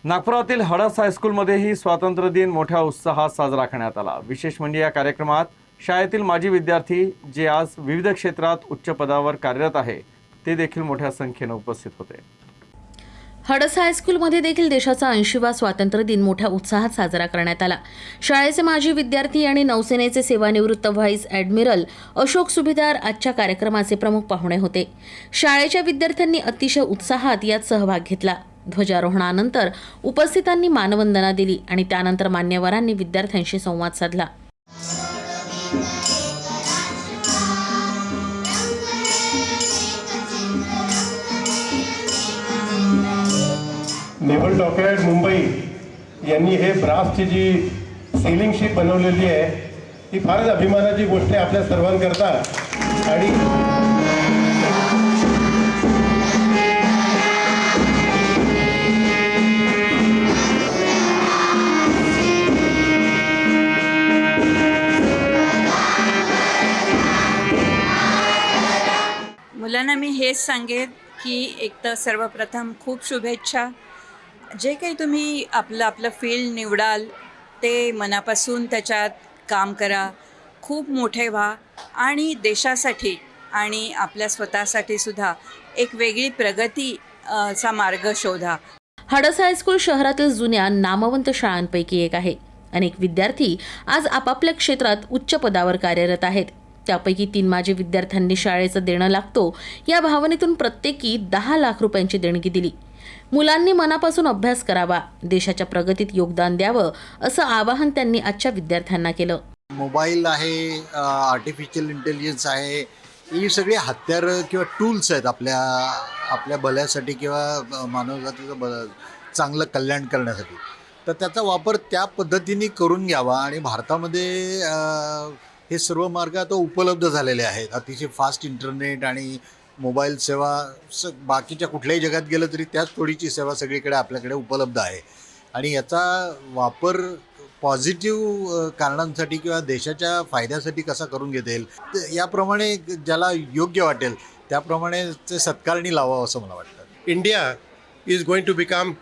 नागपुरातील हडस हायस्कूलमध्येही स्वातंत्र्य दिन मोठ्या उत्साहात साजरा करण्यात आला। विशेष म्हणजे या कार्यक्रमात शाळेतील माजी विद्यार्थी जे आज विविध क्षेत्रात उच्च पदावर कार्यरत आहे ते देखील मोठ्या संख्येने उपस्थित होते। हडस हायस्कूलमध्ये देखील देशाचा 80वा स्वातंत्र्य दिन मोठ्या उत्साहात साजरा करण्यात आला। शाळेचे माजी विद्यार्थी आणि नौसेनेचे सेवानिवृत्त व्हाईस ॲडमिरल अशोक सुभेदार आजच्या कार्यक्रमाचे प्रमुख पाहुणे होते। शाळेच्या विद्यार्थ्यांनी अतिशय उत्साहात यात सहभाग घेतला। ध्वजारोहणानंतर उपस्थितांनी मानवंदना दिली आणि त्यानंतर मान्यवरांनी विद्यार्थ्यांशी संवाद साधला। नेव्हल डॉकयार्ड मुंबई यांनी हे ब्रासची जी सेलिंग शिप बनवलेली आहे ही फारच अभिमानाची गोष्ट आहे आपल्या सर्वांकरता। आणि मुलांना मी हेच सांगेन की एक तर सर्वप्रथम खूप शुभेच्छा। जे काही तुम्ही आपलं फील्ड निवडाल ते मनापासून त्याच्यात काम करा, खूप मोठे व्हा आणि देशासाठी आणि आपल्या स्वतःसाठी सुद्धा एक वेगळी प्रगतीचा मार्ग शोधा। हडस हायस्कूल शहरातील जुन्या नामवंत शाळांपैकी एक आहे। अनेक विद्यार्थी आज आपापल्या क्षेत्रात उच्च पदावर कार्यरत आहेत। त्यापैकी 3 माजी विद्यार्थ्यांनी शाळेचं देणं लागतो या भावनेतून प्रत्येकी 10 लाख रुपयांची देणगी दिली। मुलांनी मनापासून अभ्यास करावा, देशाच्या प्रगतीत योगदान द्यावं असं आवाहन त्यांनी आजच्या विद्यार्थ्यांना केलं। मोबाईल आहे, आर्टिफिशियल इंटेलिजन्स आहे, ही सगळी हत्यारं किंवा टूल्स आहेत आपल्या भल्यासाठी किंवा मानवजातीचं चांगलं कल्याण करण्यासाठी। तर त्याचा वापर त्या पद्धतीने करून घ्यावा आणि भारतामध्ये हे सर्व मार्ग आता उपलब्ध झालेले आहेत। अतिशय फास्ट इंटरनेट आणि मोबाईल सेवा बाकीच्या कुठल्याही जगात गेलं तरी त्याच थोडीची सेवा सगळीकडे आपल्याकडे उपलब्ध आहे आणि याचा वापर पॉझिटिव्ह कारणांसाठी किंवा देशाच्या फायद्यासाठी कसा करून घेता येईल याप्रमाणे ज्याला योग्य वाटेल त्याप्रमाणे ते सत्कारणी लावावं असं मला वाटतं। India is going to become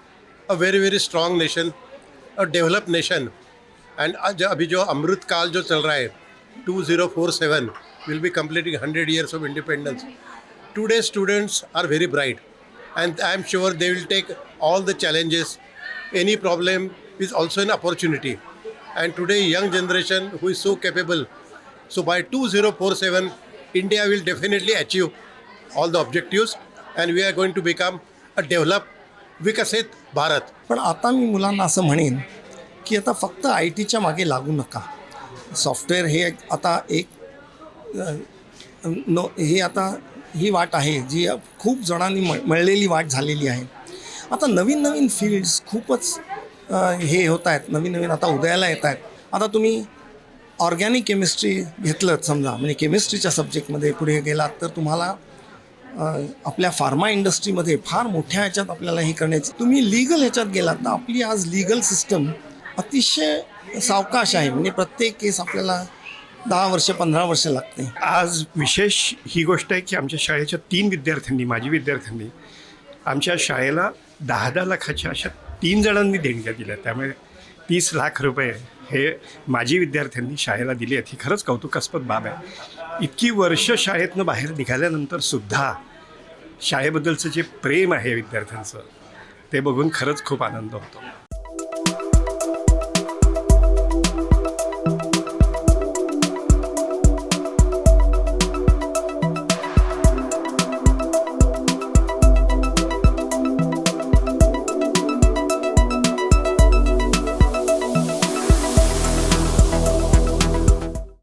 a very very strong nation, a developed nation. And अभी जो अमृत काल जो चल रहा है 2047 will be completing 100 years of independence. Today's students are very bright and I am sure they will take all the challenges. Any problem is also an opportunity. And today young generation who is so capable. So by 2047 India will definitely achieve all the objectives and we are going to become a developed विकसित भारत। पण आता मी मुलांना असं म्हणेन की आता फक्त IT च्या मागे लागू नका। सॉफ्टवेअर हे आता एक हे आता ही वाट आहे जी खूप जणांनी मळलेली वाट झालेली आहे। आता नवीन नवीन फील्ड्स खूपच हे होत आहेत, नवीन नवीन आता उदयाला येत आहेत। आता तुम्ही ऑर्गॅनिक केमिस्ट्री घेतलं समजा, म्हणजे केमिस्ट्रीच्या सब्जेक्टमध्ये पुढे गेलात तर तुम्हाला आपल्या फार्मा इंडस्ट्रीमध्ये फार मोठ्या ह्याच्यात आपल्याला हे करण्याची, तुम्ही लीगल ह्याच्यात गेलात तर आपली आज लीगल सिस्टम अतिशय सावकाश आहे। म्हणजे प्रत्येक केस आपल्याला 10 वर्ष 15 वर्ष लागते। आज विशेष ही गोष्ट आहे की आमच्या शाळेच्या 3 विद्यार्थ्यांनी, माजी विद्यार्थ्यांनी आमच्या शाळेला 10-10 लाखाच्या अशा 3 जणांनी देणग्या दिल्या। त्यामुळे 30 लाख रुपये हे माजी विद्यार्थ्यांनी शाळेला दिले आहेत। ही खरंच कौतुकास्पद बाब आहे। इतकी वर्ष शाळेतनं बाहेर निघाल्यानंतर सुद्धा शाळेबद्दलचं जे प्रेम आहे विद्यार्थ्यांचं ते बघून खरंच खूप आनंद होतो।